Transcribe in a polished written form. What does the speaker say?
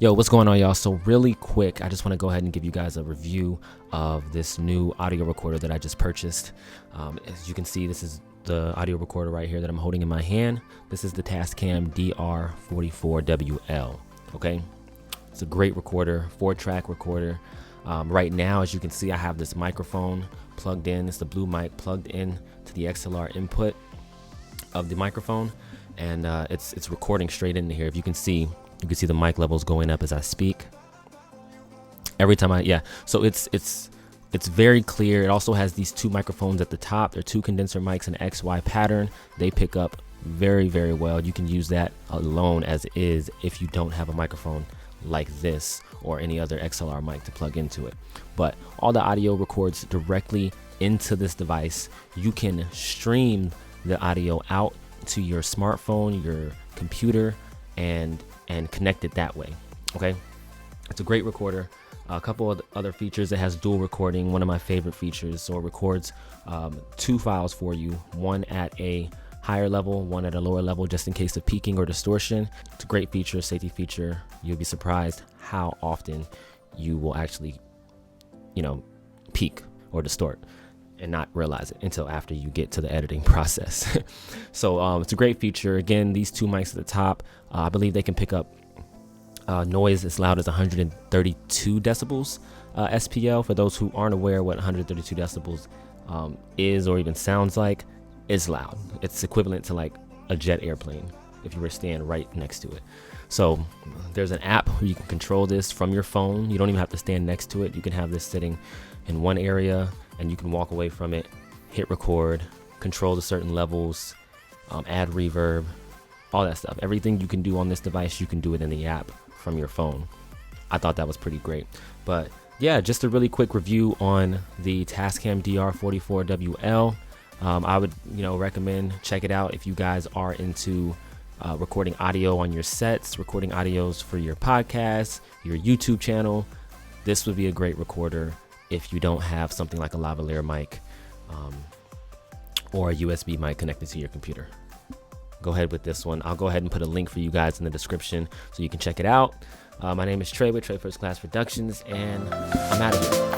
Yo, what's going on, y'all? So really quick, I just want to go ahead and give you guys a review of this new audio recorder that I just purchased. As you can see, this is the audio recorder right here that I'm holding in my hand. This is the Tascam Dr-44Wl. Okay, it's a great recorder, 4-track recorder. Right now, as you can see, I have this microphone plugged in. It's the blue mic plugged in to the XLR input of the microphone, and it's recording straight into here. If you can see the mic levels going up as I speak. Every time so it's very clear. It also has these two microphones at the top. They're two condenser mics in an XY pattern. They pick up very, very well. You can use that alone as is if you don't have a microphone like this or any other XLR mic to plug into it. But all the audio records directly into this device. You can stream the audio out to your smartphone, your computer, and connect it that way. Okay, it's a great recorder. A couple of other features: it has dual recording, one of my favorite features. So it records 2 files for you, one at a higher level, one at a lower level, just in case of peaking or distortion. It's a great feature, safety feature. You'll be surprised how often you will actually peak or distort and not realize it until after you get to the editing process. So it's a great feature. Again, these two mics at the top, I believe they can pick up noise as loud as 132 decibels SPL. For those who aren't aware what 132 decibels is or even sounds like, it's loud. It's equivalent to like a jet airplane if you were standing right next to it. So there's an app where you can control this from your phone. You don't even have to stand next to it. You can have this sitting in one area and you can walk away from it, hit record, control the certain levels, add reverb, all that stuff. Everything you can do on this device, you can do it in the app from your phone. I thought that was pretty great. But yeah, just a really quick review on the Tascam Dr-44Wl. I would recommend check it out if you guys are into recording audio on your sets, recording audios for your podcast, your YouTube channel. This would be a great recorder if you don't have something like a lavalier mic or a USB mic connected to your computer. Go ahead with this one. I'll go ahead and put a link for you guys in the description so you can check it out. My name is Trey with Trey First Class Productions, and I'm out of here.